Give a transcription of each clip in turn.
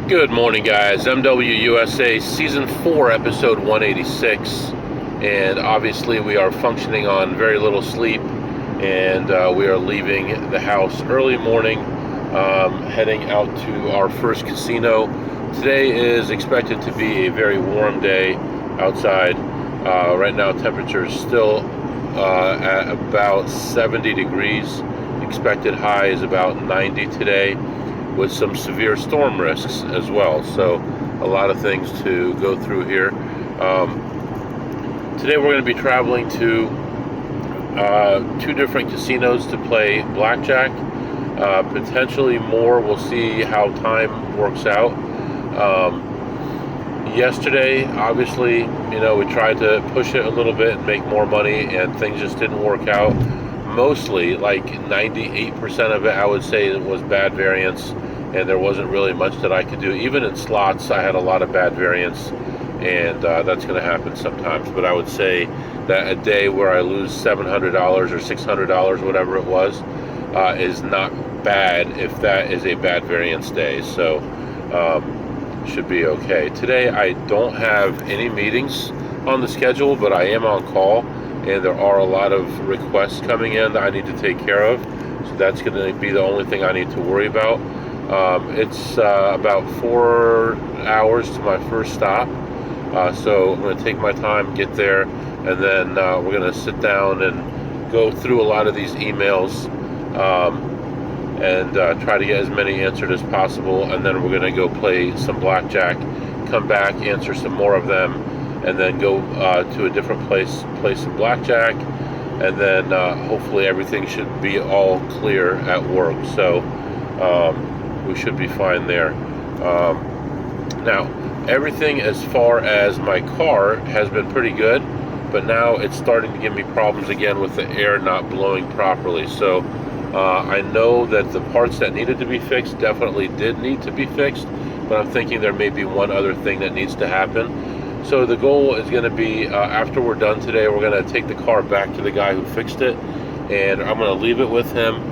Good morning, guys. MWUSA Season 4, Episode 186. And obviously, we are functioning on very little sleep. And we are leaving the house early morning, heading out to our first casino. Today is expected to be a very warm day outside. Right now, temperature is still at about 70 degrees. Expected high is about 90 today, with some severe storm risks as well. So a lot of things to go through here. Today we're going to be traveling to two different casinos to play blackjack. Potentially more. We'll see how time works out. Yesterday, obviously, we tried to push it a little bit and make more money, and things just didn't work out. Mostly, like 98% of it, I would say, was bad variance, and there wasn't really much that I could do. Even in slots, I had a lot of bad variance, and that's going to happen sometimes. But I would say that a day where I lose $700 or $600, whatever it was, is not bad if that is a bad variance day. So should be okay. Today, I don't have any meetings on the schedule, but I am on call. And there are a lot of requests coming in that I need to take care of. So that's going to be the only thing I need to worry about. It's about 4 hours to my first stop. So I'm going to take my time, get there, and then we're going to sit down and go through a lot of these emails and try to get as many answered as possible. And then we're going to go play some blackjack, come back, answer some more of them, and then go to a different place, play some blackjack, and then hopefully everything should be all clear at work. So we should be fine there. Now, everything as far as my car has been pretty good, but now it's starting to give me problems again with the air not blowing properly. So I know that the parts that needed to be fixed definitely did need to be fixed, but I'm thinking there may be one other thing that needs to happen. So the goal is going to be, after we're done today, we're going to take the car back to the guy who fixed it, and I'm going to leave it with him.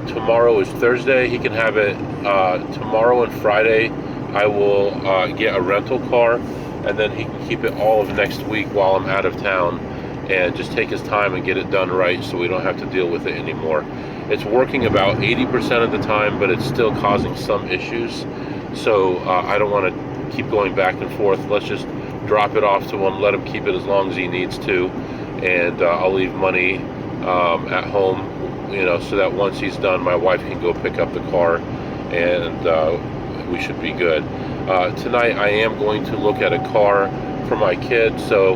Tomorrow is Thursday. He can have it tomorrow, and Friday I will get a rental car, and then he can keep it all of next week while I'm out of town and just take his time and get it done right so we don't have to deal with it anymore. It's working about 80% of the time, but it's still causing some issues. So I don't want to keep going back and forth. Let's just drop it off to him, let him keep it as long as he needs to, and I'll leave money at home, so that once he's done, my wife can go pick up the car, and we should be good. Tonight I am going to look at a car for my kid, so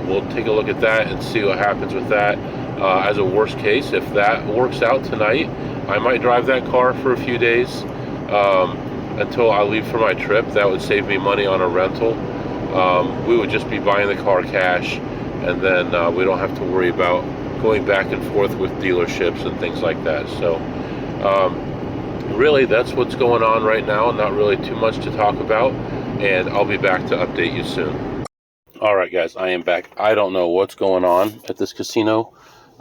we'll take a look at that and see what happens with that. As a worst case, if that works out tonight, I might drive that car for a few days until I leave for my trip. That would save me money on a rental. We would just be buying the car cash, and then we don't have to worry about going back and forth with dealerships and things like that. So really, that's what's going on right now. Not really too much to talk about, and I'll be back to update you soon. All right, guys, I am back. I don't know what's going on at this casino,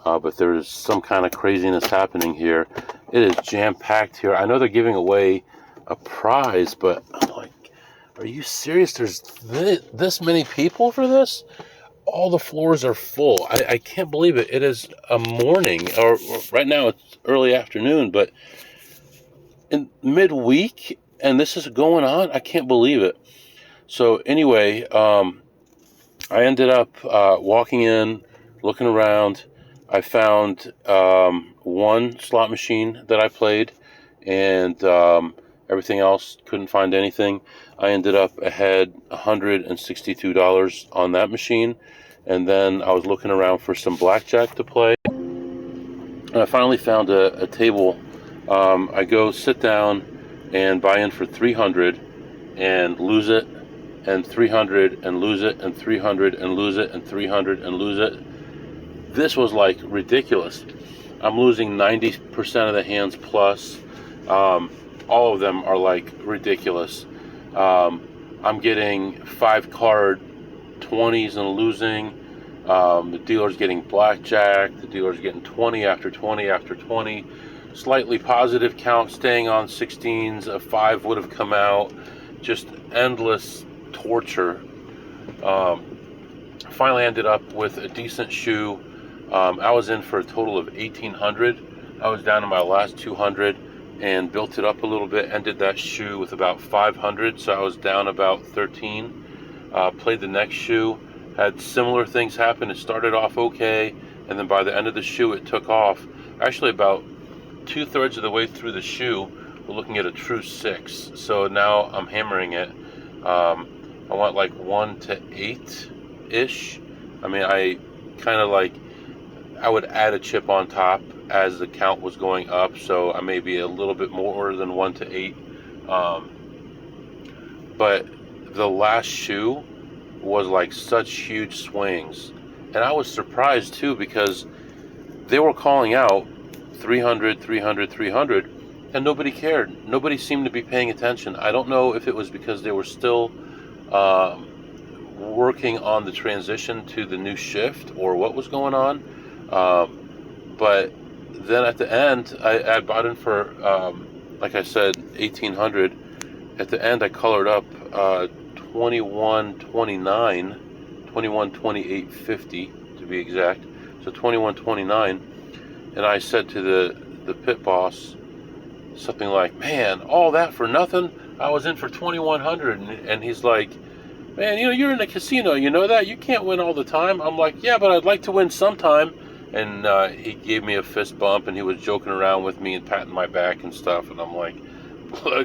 but there's some kind of craziness happening here. It is jam-packed here. I know they're giving away a prize, but I'm like, are you serious? There's this many people for this? All the floors are full. I can't believe it. It is a morning, or right now it's early afternoon, but in midweek, and this is going on. I can't believe it. So anyway, I ended up walking in, looking around. I found one slot machine that I played, and everything else, couldn't find anything. I ended up ahead $162 on that machine, and then I was looking around for some blackjack to play, and I finally found a table. I go sit down and buy in for $300 and lose it, and $300 and lose it, and $300 and lose it, and $300 and lose it. This was like ridiculous. I'm losing 90% of the hands plus. All of them are like ridiculous. I'm getting 5-card 20s and losing. The dealer's getting blackjack. The dealer's getting 20 after 20 after 20. slightly positive count, staying on 16s. A 5 would have come out. Just endless torture. Finally ended up with a decent shoe. I was in for a total of 1,800. I was down to my last 200 and built it up a little bit. Ended that shoe with about 500, so I was down about 13. Played the next shoe. Had similar things happen. It started off okay, and then by the end of the shoe, it took off. Actually, about 2/3 of the way through the shoe, we're looking at a true 6. So now I'm hammering it. I want like 1 to 8-ish. I mean, I kind of like, I would add a chip on top as the count was going up, so I may be a little bit more than 1 to 8. But the last shoe was like such huge swings, and I was surprised too, because they were calling out 300, 300, 300, and nobody cared. Nobody seemed to be paying attention. I don't know if it was because they were still working on the transition to the new shift or what was going on. But then at the end, I bought in for, like I said, 1,800. At the end, I colored up 2129, 2128.50 to be exact. So 2129, and I said to the pit boss something like, "Man, all that for nothing? I was in for 2,100." And he's like, "Man, you're in a casino, you know that? You can't win all the time." I'm like, "Yeah, but I'd like to win sometime." And he gave me a fist bump, and he was joking around with me and patting my back and stuff. And I'm like,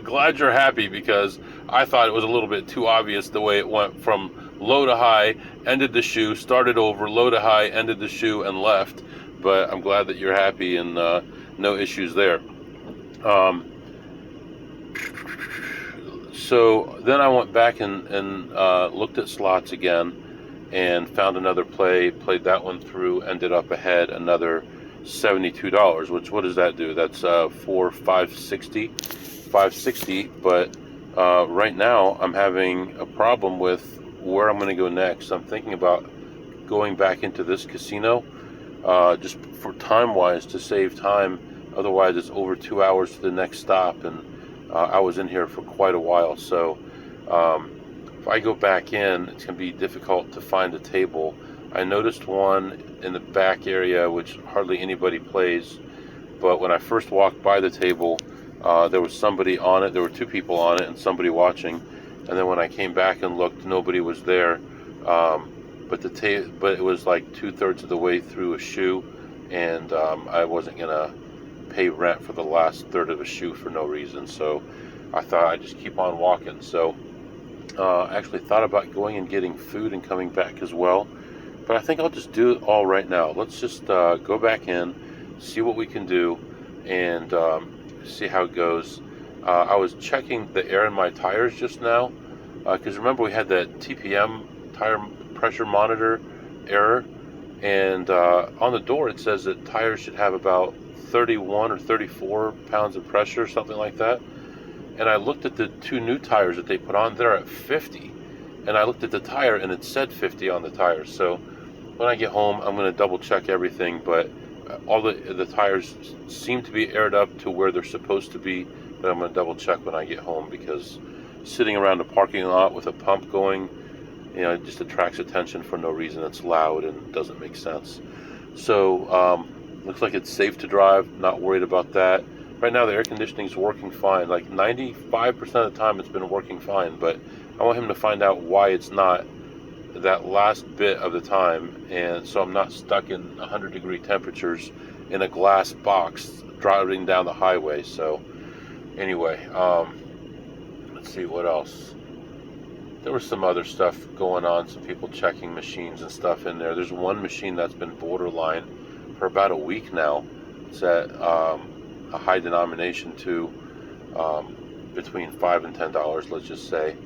glad you're happy, because I thought it was a little bit too obvious the way it went from low to high, ended the shoe, started over, low to high, ended the shoe, and left. But I'm glad that you're happy, and no issues there. So then I went back and looked at slots again and found another play, played that one through, ended up ahead another $72, which, what does that do? That's $560. But right now I'm having a problem with where I'm going to go next. I'm thinking about going back into this casino, just for time-wise, to save time. Otherwise, it's over 2 hours to the next stop, and I was in here for quite a while. So if I go back in, it's going to be difficult to find a table. I noticed one in the back area, which hardly anybody plays, but when I first walked by the table, there was somebody on it. There were 2 people on it and somebody watching. And then when I came back and looked, nobody was there. But it was like 2/3 of the way through a shoe, and I wasn't gonna pay rent for the last third of a shoe for no reason. So I thought I'd just keep on walking. So I actually thought about going and getting food and coming back as well, but I think I'll just do it all right now. Let's just go back in, see what we can do, and see how it goes. I was checking the air in my tires just now, because remember we had that TPM tire pressure monitor error, and on the door it says that tires should have about 31 or 34 pounds of pressure, something like that. And I looked at the 2 new tires that they put on, they're at 50. And I looked at the tire and it said 50 on the tire. So when I get home, I'm going to double check everything, but all the tires seem to be aired up to where they're supposed to be, but I'm going to double check when I get home, because sitting around a parking lot with a pump going, it just attracts attention for no reason. It's loud and doesn't make sense. So looks like it's safe to drive, not worried about that. Right now the air conditioning is working fine, like 95% of the time it's been working fine, but I want him to find out why it's not that last bit of the time, and so I'm not stuck in 100-degree temperatures in a glass box driving down the highway. So anyway, let's see what else. There was some other stuff going on, some people checking machines and stuff in there. There's one machine that's been borderline for about a week now. It's at a high denomination too, between $5 and $10, let's just say.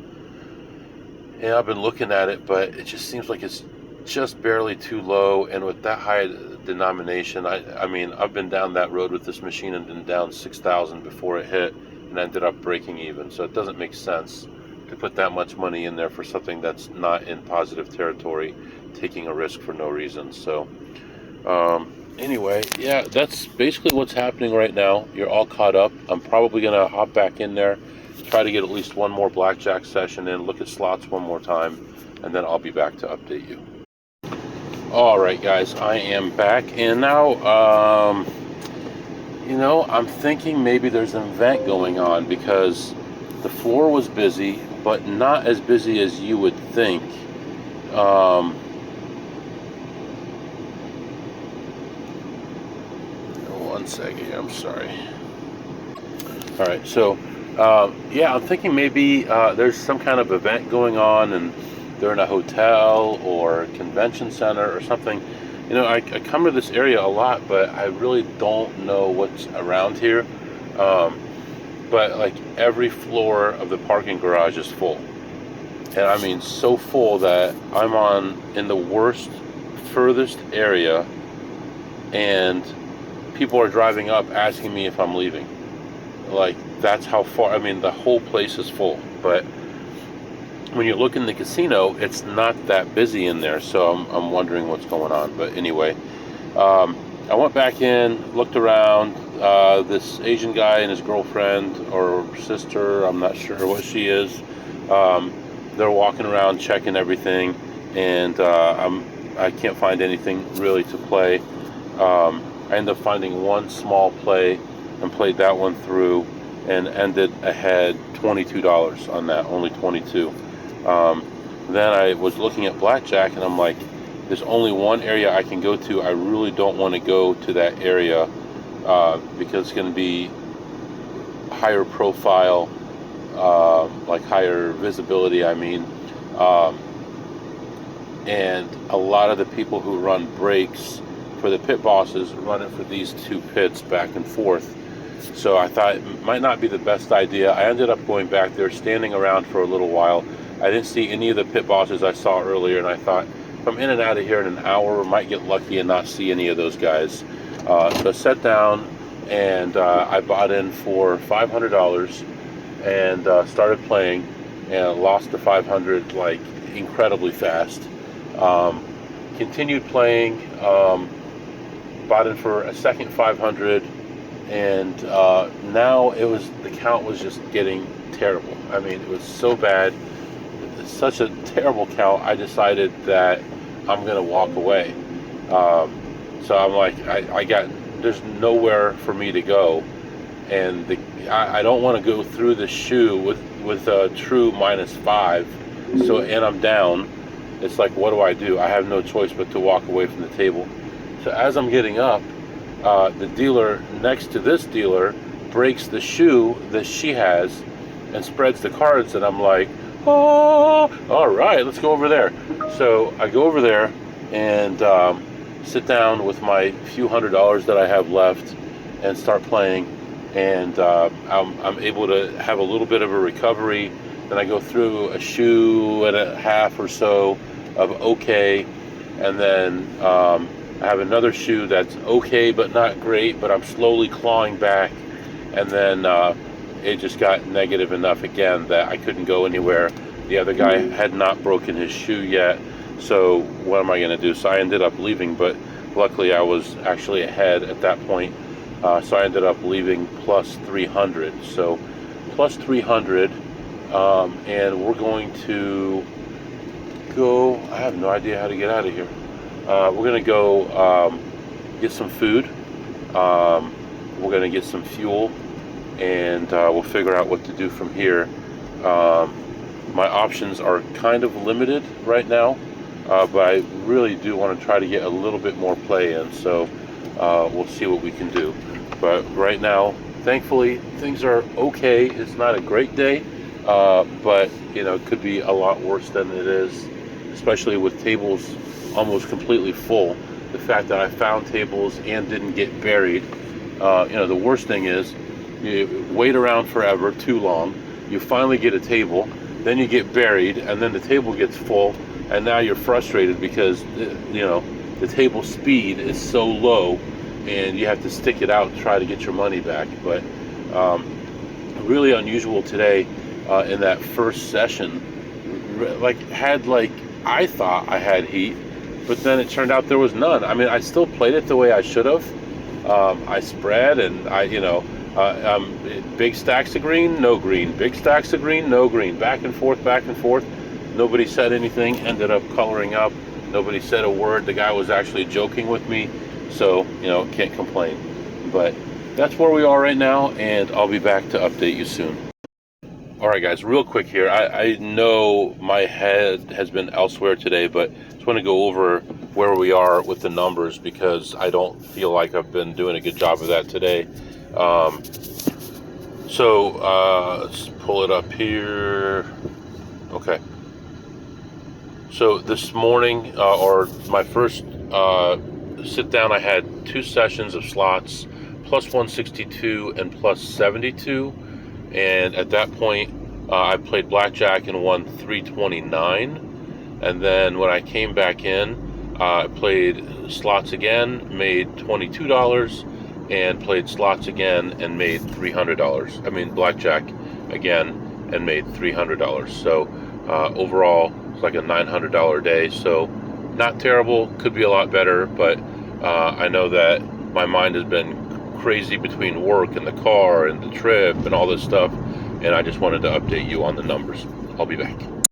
And I've been looking at it, but it just seems like it's just barely too low. And with that high denomination, I mean, I've been down that road with this machine and been down 6,000 before it hit, and ended up breaking even. So it doesn't make sense to put that much money in there for something that's not in positive territory, taking a risk for no reason. So anyway, yeah, that's basically what's happening right now. You're all caught up. I'm probably going to hop back in there, try to get at least one more blackjack session in, look at slots one more time, and then I'll be back to update you. All right, guys, I am back, and now, I'm thinking maybe there's an event going on because the floor was busy, but not as busy as you would think. One second here, I'm sorry. All right, so yeah, I'm thinking maybe there's some kind of event going on, and they're in a hotel or convention center or something. I come to this area a lot, but I really don't know what's around here. But like every floor of the parking garage is full, and I mean so full that I'm in the worst, furthest area, and people are driving up asking me if I'm leaving. Like, that's how far. I mean, the whole place is full, but when you look in the casino, it's not that busy in there, so I'm wondering what's going on. But anyway, I went back in, looked around. This Asian guy and his girlfriend or sister, I'm not sure what she is, they're walking around checking everything, and I can't find anything really to play. I ended up finding one small play and played that one through and ended ahead $22 on that, only 22. Then I was looking at blackjack, and I'm like, there's only one area I can go to. I really don't want to go to that area because it's going to be higher profile, like higher visibility, I mean. And a lot of the people who run breaks for the pit bosses run it for these two pits back and forth. So I thought it might not be the best idea. I ended up going back there, standing around for a little while. I didn't see any of the pit bosses I saw earlier, and I thought, if I'm in and out of here in an hour, I might get lucky and not see any of those guys. So I sat down, and I bought in for $500 and started playing, and lost the 500 like incredibly fast. Continued playing, bought in for a second 500, and now the count was just getting terrible. I mean, it was so bad, such a terrible count. I decided that I'm gonna walk away. So I'm like, there's nowhere for me to go, and I don't want to go through the shoe with a true -5. So, and I'm down. It's like, what do? I have no choice but to walk away from the table. So as I'm getting up, the dealer next to this dealer breaks the shoe that she has and spreads the cards, and I'm like, oh, all right, let's go over there. So I go over there and sit down with my few $100s that I have left and start playing, and I'm able to have a little bit of a recovery. Then I go through a shoe and a half or so of okay, and then I have another shoe that's okay but not great, but I'm slowly clawing back, and then it just got negative enough again that I couldn't go anywhere. The other guy had not broken his shoe yet, so what am I going to do? So I ended up leaving, but luckily I was actually ahead at that point, so I ended up leaving plus 300. So plus 300, and we're going to go, I have no idea how to get out of here. We're going to go get some food. We're going to get some fuel, and we'll figure out what to do from here. My options are kind of limited right now, but I really do want to try to get a little bit more play in, so we'll see what we can do. But right now, thankfully, things are okay. It's not a great day, but it could be a lot worse than it is, especially with tables almost completely full. The fact that I found tables and didn't get buried. The worst thing is you wait around forever, too long. You finally get a table, then you get buried, and then the table gets full, and now you're frustrated because the table speed is so low, and you have to stick it out and try to get your money back. But really unusual today in that first session. I thought I had heat, but then it turned out there was none. I mean, I still played it the way I should have. I spread, and big stacks of green, no green. Big stacks of green, no green. Back and forth, back and forth. Nobody said anything. Ended up coloring up. Nobody said a word. The guy was actually joking with me, so can't complain. But that's where we are right now, and I'll be back to update you soon. All right, guys, real quick here. I know my head has been elsewhere today, but just want to go over where we are with the numbers because I don't feel like I've been doing a good job of that today. Let's pull it up here. Okay. So this morning, or my first sit down, I had 2 sessions of slots, plus 162 and plus 72. And at that point, I played blackjack and won 329. And then when I came back in, I played slots again, made $22, and played slots again and made $300. I mean blackjack again and made $300. So overall, it's like a $900 day. So not terrible. Could be a lot better, but I know that my mind has been crazy between work and the car and the trip and all this stuff, and I just wanted to update you on the numbers. I'll be back.